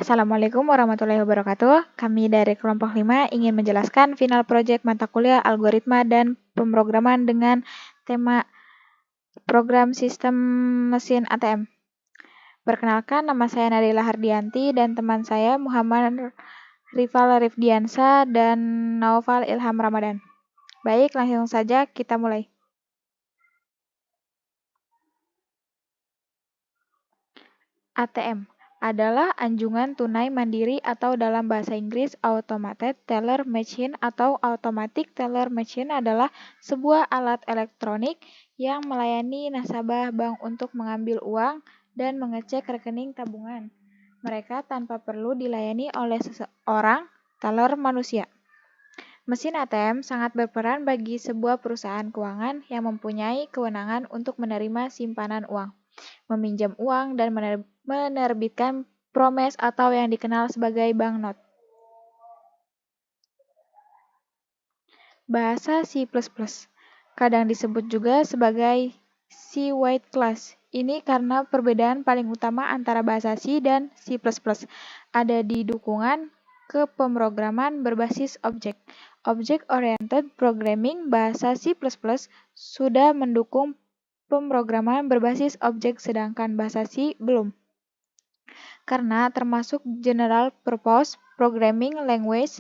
Assalamualaikum warahmatullahi wabarakatuh. Kami dari kelompok 5 ingin menjelaskan final project mata kuliah algoritma dan pemrograman dengan tema program sistem mesin ATM. Perkenalkan, nama saya Nadila Hardianti dan teman saya Muhammad Rival Rifdiansa dan Naufal Ilham Ramadan. Baik, langsung saja kita mulai. ATM adalah anjungan tunai mandiri atau dalam bahasa Inggris Automated Teller Machine atau Automatic Teller Machine adalah sebuah alat elektronik yang melayani nasabah bank untuk mengambil uang dan mengecek rekening tabungan mereka tanpa perlu dilayani oleh seseorang teller manusia. Mesin ATM sangat berperan bagi sebuah perusahaan keuangan yang mempunyai kewenangan untuk menerima simpanan uang, meminjam uang, dan menerbitkan promes atau yang dikenal sebagai banknot. Bahasa C++, kadang disebut juga sebagai C White Class. Ini karena perbedaan paling utama antara bahasa C dan C++ ada di dukungan ke pemrograman berbasis objek. Object-oriented programming bahasa C++ sudah mendukung pemrograman berbasis objek sedangkan bahasa C belum. Karena termasuk General Purpose Programming Language,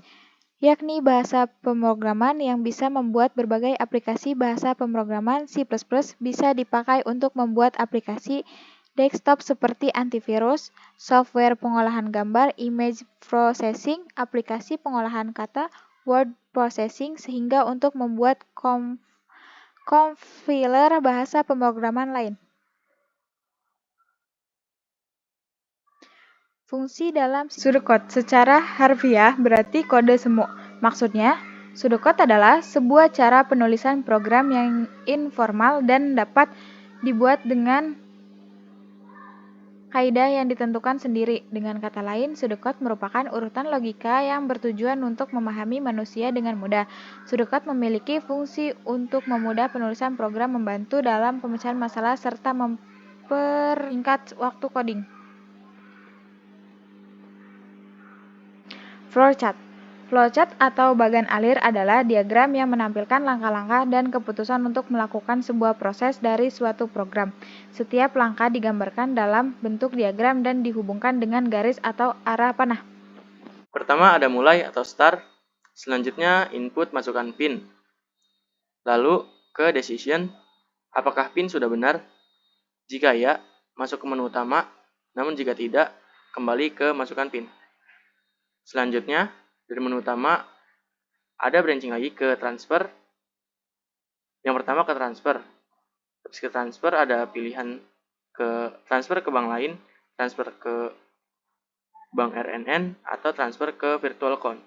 yakni bahasa pemrograman yang bisa membuat berbagai aplikasi. Bahasa pemrograman C++ bisa dipakai untuk membuat aplikasi desktop seperti antivirus, software pengolahan gambar, image processing, aplikasi pengolahan kata, word processing, sehingga untuk membuat compiler bahasa pemrograman lain. Fungsi dalam pseudocode secara harfiah berarti kode semu. Maksudnya, pseudocode adalah sebuah cara penulisan program yang informal dan dapat dibuat dengan kaidah yang ditentukan sendiri. Dengan kata lain, pseudocode merupakan urutan logika yang bertujuan untuk memahami manusia dengan mudah. Pseudocode memiliki fungsi untuk memudah penulisan program, membantu dalam pemecahan masalah, serta mempersingkat waktu coding. Flowchart. Flowchart atau bagan alir adalah diagram yang menampilkan langkah-langkah dan keputusan untuk melakukan sebuah proses dari suatu program. Setiap langkah digambarkan dalam bentuk diagram dan dihubungkan dengan garis atau arah panah. Pertama ada mulai atau start, selanjutnya input masukkan pin. Lalu ke decision, apakah pin sudah benar? Jika ya, masuk ke menu utama, namun jika tidak, kembali ke masukkan pin. Selanjutnya, dari menu utama, ada branching lagi ke transfer. Yang pertama ke transfer. Terus ke transfer ada pilihan ke transfer ke bank lain, transfer ke bank RNN, atau transfer ke virtual account.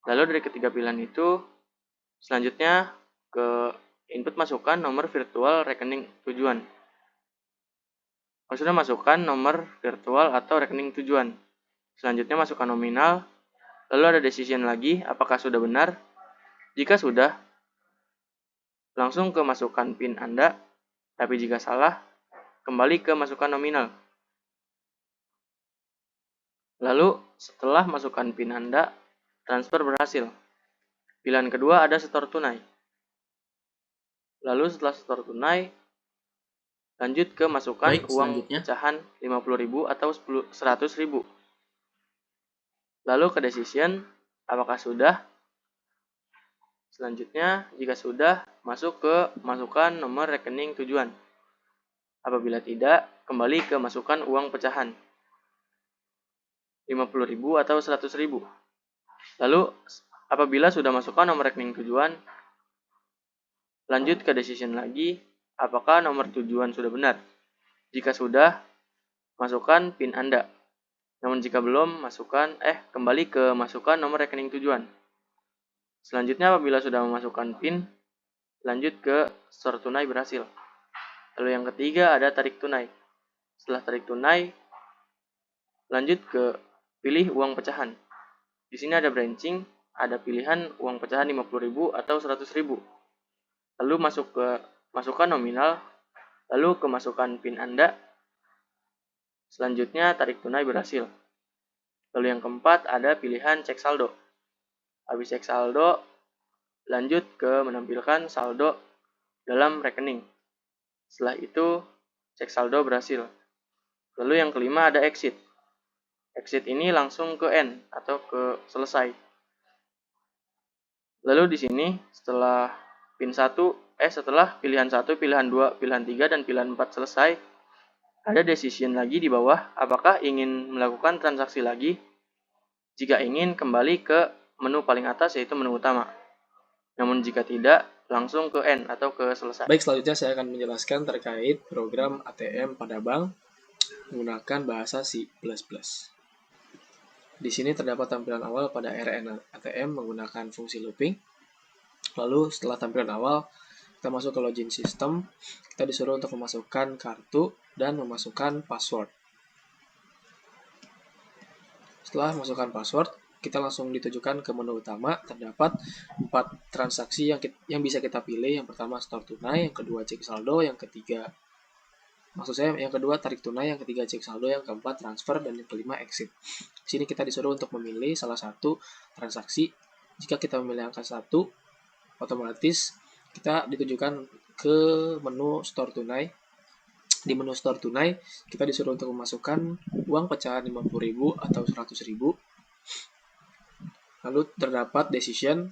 Lalu dari ketiga pilihan itu, selanjutnya ke input masukkan nomor virtual rekening tujuan. Maksudnya masukkan nomor virtual atau rekening tujuan. Selanjutnya masukkan nominal, lalu ada decision lagi, apakah sudah benar? Jika sudah, langsung ke masukkan PIN Anda, tapi jika salah, kembali ke masukkan nominal. Lalu, setelah masukkan PIN Anda, transfer berhasil. Pilihan kedua ada setor tunai. Lalu setelah setor tunai, lanjut ke masukkan uang pecahan 50.000 atau 100.000. Lalu ke decision, apakah sudah? Selanjutnya, jika sudah, masuk ke masukkan nomor rekening tujuan. Apabila tidak, kembali ke masukkan uang pecahan 50.000 atau 100.000. Lalu, apabila sudah masukkan nomor rekening tujuan, lanjut ke decision lagi, apakah nomor tujuan sudah benar? Jika sudah, masukkan PIN Anda. Namun jika belum, kembali ke masukkan nomor rekening tujuan. Selanjutnya, apabila sudah memasukkan PIN, lanjut ke store tunai berhasil. Lalu yang ketiga ada tarik tunai. Setelah tarik tunai, lanjut ke pilih uang pecahan. Di sini ada branching, ada pilihan uang pecahan 50.000 atau 100.000. Lalu masukkan nominal, lalu ke masukkan PIN Anda. Selanjutnya tarik tunai berhasil. Lalu yang keempat ada pilihan cek saldo. Habis cek saldo, lanjut ke menampilkan saldo dalam rekening. Setelah itu, cek saldo berhasil. Lalu yang kelima ada exit. Exit ini langsung ke end atau ke selesai. Lalu di sini setelah pilihan 1, pilihan 2, pilihan 3 dan pilihan 4 selesai, ada decision lagi di bawah apakah ingin melakukan transaksi lagi. Jika ingin, kembali ke menu paling atas yaitu menu utama. Namun jika tidak, langsung ke end atau ke selesai. Baik, selanjutnya saya akan menjelaskan terkait program ATM pada bank menggunakan bahasa C++. Di sini terdapat tampilan awal pada RN ATM menggunakan fungsi looping. Lalu setelah tampilan awal, kita masuk ke login system. Kita disuruh untuk memasukkan kartu dan memasukkan password. Setelah masukkan password, kita langsung ditujukan ke menu utama. Terdapat 4 transaksi yang bisa kita pilih. Yang pertama store tunai, yang kedua cek saldo, yang kedua tarik tunai, yang ketiga cek saldo, yang keempat transfer, dan yang kelima exit. Di sini kita disuruh untuk memilih salah satu transaksi. Jika kita memilih angka 1, otomatis kita ditujukan ke menu store tunai. Di menu store tunai, kita disuruh untuk memasukkan uang pecahan 50.000 atau 100.000. Lalu terdapat decision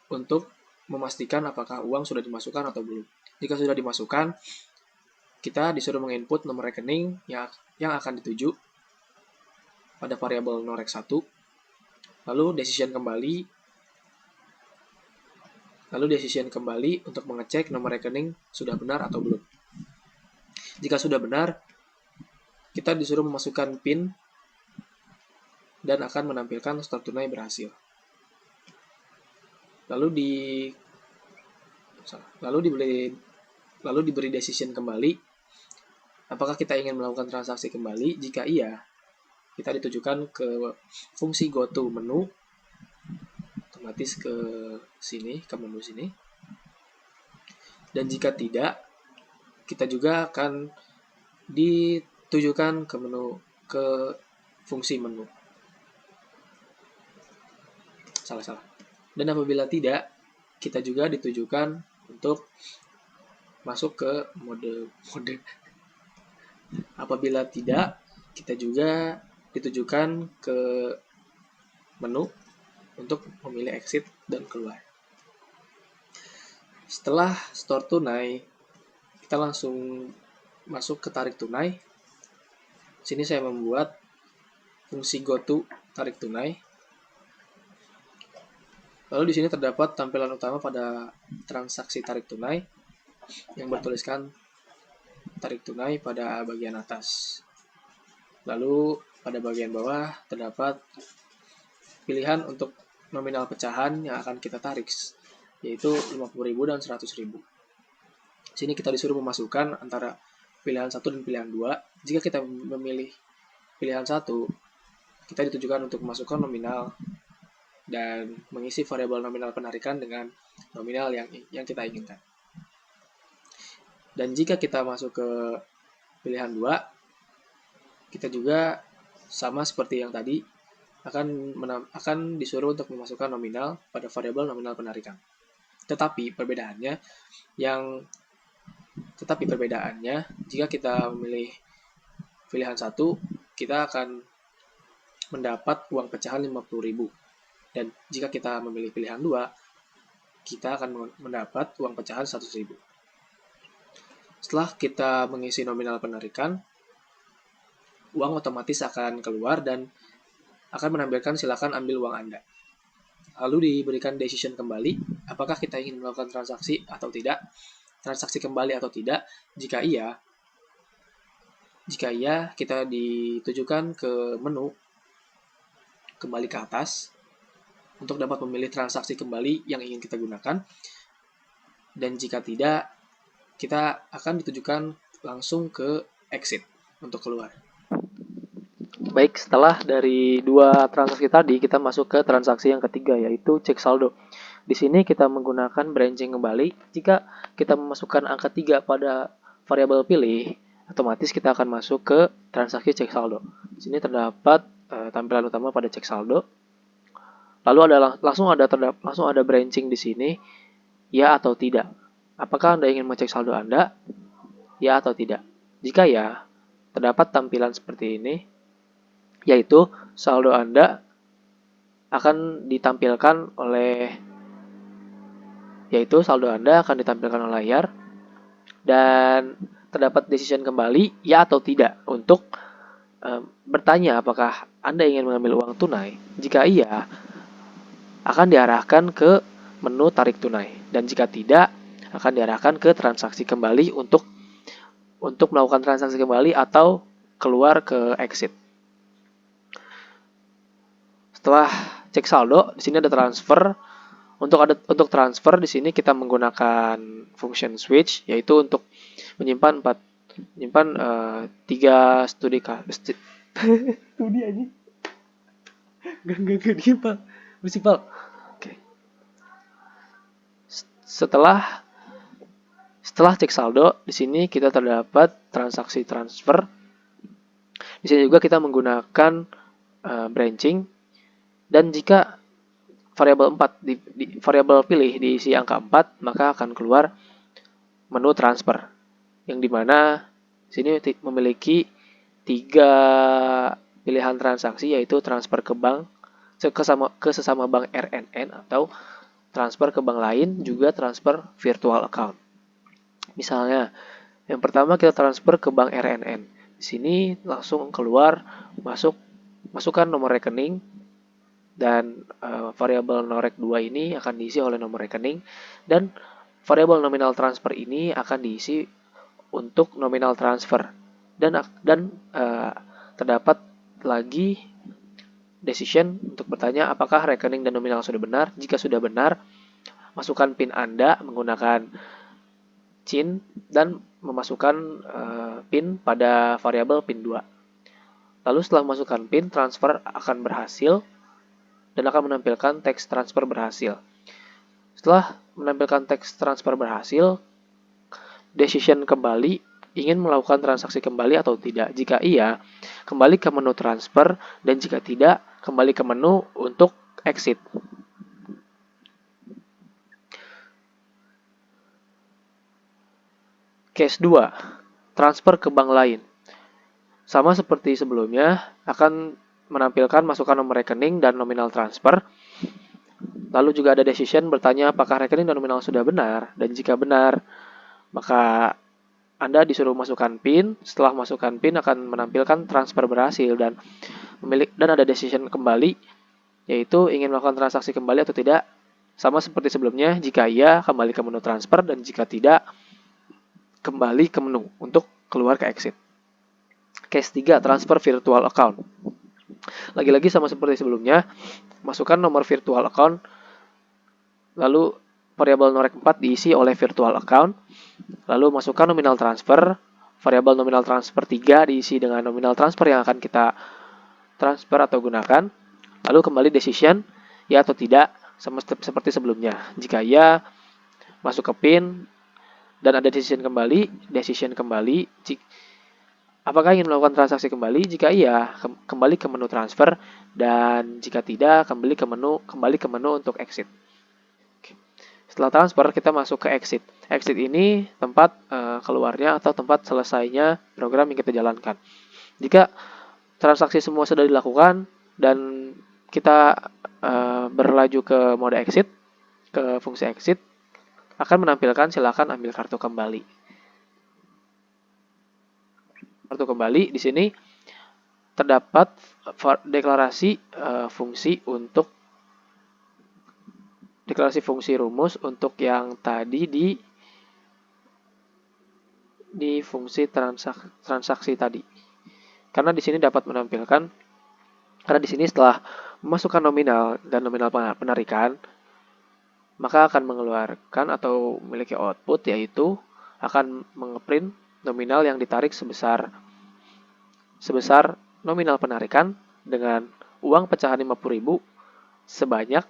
untuk memastikan apakah uang sudah dimasukkan atau belum. Jika sudah dimasukkan, kita disuruh menginput nomor rekening yang akan dituju pada variabel norek 1. Lalu decision kembali untuk mengecek nomor rekening sudah benar atau belum. Jika sudah benar, kita disuruh memasukkan PIN dan akan menampilkan store tunai berhasil. Lalu diberi decision kembali. Apakah kita ingin melakukan transaksi kembali? Jika iya, kita ditujukan ke fungsi go to menu, otomatis ke menu sini. Dan jika tidak, kita juga akan ditujukan ke fungsi menu. Dan apabila tidak, kita juga ditujukan untuk masuk ke mode. Apabila tidak, kita juga ditujukan ke menu untuk memilih exit dan keluar. Setelah store tunai, kita langsung masuk ke tarik tunai. Sini saya membuat fungsi go to tarik tunai. Lalu di sini terdapat tampilan utama pada transaksi tarik tunai yang bertuliskan tarik tunai pada bagian atas. Lalu pada bagian bawah terdapat pilihan untuk nominal pecahan yang akan kita tarik, yaitu 50.000 dan 100.000. Sini kita disuruh memasukkan antara pilihan 1 dan pilihan 2. Jika kita memilih pilihan 1, kita ditujukan untuk memasukkan nominal dan mengisi variabel nominal penarikan dengan nominal yang kita inginkan. Dan jika kita masuk ke pilihan 2, kita juga sama seperti yang tadi akan disuruh untuk memasukkan nominal pada variabel nominal penarikan. Tetapi perbedaannya jika kita memilih pilihan 1, kita akan mendapat uang pecahan 50.000. Dan jika kita memilih pilihan 2, kita akan mendapat uang pecahan 100.000. Setelah kita mengisi nominal penarikan, uang otomatis akan keluar dan akan menampilkan silakan ambil uang Anda. Lalu diberikan decision kembali, apakah kita ingin melakukan transaksi atau tidak, transaksi kembali atau tidak. Jika iya, kita ditujukan ke menu kembali ke atas untuk dapat memilih transaksi kembali yang ingin kita gunakan. Dan jika tidak, kita akan ditujukan langsung ke exit untuk keluar. Baik, setelah dari 2 transaksi tadi, kita masuk ke transaksi yang ketiga, yaitu cek saldo. Di sini kita menggunakan branching kembali. Jika kita memasukkan angka 3 pada variabel pilih, otomatis kita akan masuk ke transaksi cek saldo. Di sini terdapat tampilan utama pada cek saldo. Lalu langsung ada branching di sini, ya atau tidak. Apakah Anda ingin mengecek saldo Anda? Ya atau tidak. Jika ya, terdapat tampilan seperti ini, yaitu saldo Anda akan ditampilkan oleh layar, dan terdapat decision kembali ya atau tidak untuk bertanya apakah Anda ingin mengambil uang tunai. Jika iya, akan diarahkan ke menu tarik tunai, dan jika tidak, akan diarahkan ke transaksi kembali untuk melakukan transaksi kembali atau keluar ke exit. Setelah cek saldo, di sini ada transfer. Untuk transfer di sini kita menggunakan function switch, yaitu untuk menyimpan 3 studi aja. Gak diem, Pak. Bersifal. Oke. Setelah cek saldo, di sini kita terdapat transaksi transfer. Di sini juga kita menggunakan branching, dan jika variabel 4 variabel pilih diisi angka 4, maka akan keluar menu transfer, yang dimana sini memiliki 3 pilihan transaksi, yaitu transfer ke bank ke sesama bank RNN, atau transfer ke bank lain, juga transfer virtual account. Misalnya, yang pertama kita transfer ke bank RNN. Di sini langsung keluar, masukkan nomor rekening, dan variabel norek 2 ini akan diisi oleh nomor rekening, dan variabel nominal transfer ini akan diisi untuk nominal transfer, dan terdapat lagi decision untuk bertanya apakah rekening dan nominal sudah benar. Jika sudah benar, masukkan PIN Anda menggunakan CIN dan memasukkan PIN pada variabel PIN 2. Lalu setelah memasukkan PIN, transfer akan berhasil dan akan menampilkan teks transfer berhasil. Setelah menampilkan teks transfer berhasil, decision kembali, ingin melakukan transaksi kembali atau tidak. Jika iya, kembali ke menu transfer, dan jika tidak, kembali ke menu untuk exit. Case 2, transfer ke bank lain. Sama seperti sebelumnya, akan menampilkan masukkan nomor rekening dan nominal transfer. Lalu juga ada decision bertanya apakah rekening dan nominal sudah benar, dan jika benar, maka Anda disuruh masukkan PIN. Setelah masukkan PIN akan menampilkan transfer berhasil, dan ada decision kembali, yaitu ingin melakukan transaksi kembali atau tidak. Sama seperti sebelumnya, jika iya kembali ke menu transfer, dan jika tidak, kembali ke menu untuk keluar ke exit. Case 3, transfer virtual account. Lagi-lagi sama seperti sebelumnya, masukkan nomor virtual account, lalu variabel norek 4 diisi oleh virtual account, lalu masukkan nominal transfer, variabel nominal transfer 3 diisi dengan nominal transfer yang akan kita transfer atau gunakan, lalu kembali decision, ya atau tidak, sama seperti sebelumnya. Jika ya, masuk ke PIN, dan ada decision kembali, apakah ingin melakukan transaksi kembali? Jika iya, kembali ke menu transfer, dan jika tidak, kembali ke menu untuk exit. Setelah transfer, kita masuk ke exit. Exit ini tempat keluarnya atau tempat selesainya program yang kita jalankan. Jika transaksi semua sudah dilakukan dan kita berlaju ke mode exit, ke fungsi exit, akan menampilkan silakan ambil kartu kembali. Kartu kembali di sini terdapat deklarasi fungsi rumus untuk yang tadi di fungsi transaksi tadi. Karena di sini dapat menampilkan, karena di sini setelah memasukkan nominal dan nominal penarikan, maka akan mengeluarkan atau memiliki output, yaitu akan mengeprint nominal yang ditarik sebesar nominal penarikan dengan uang pecahan 50.000 sebanyak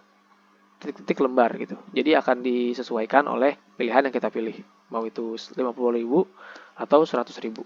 titik-titik lembar gitu. Jadi akan disesuaikan oleh pilihan yang kita pilih, mau itu 50.000 atau 100.000.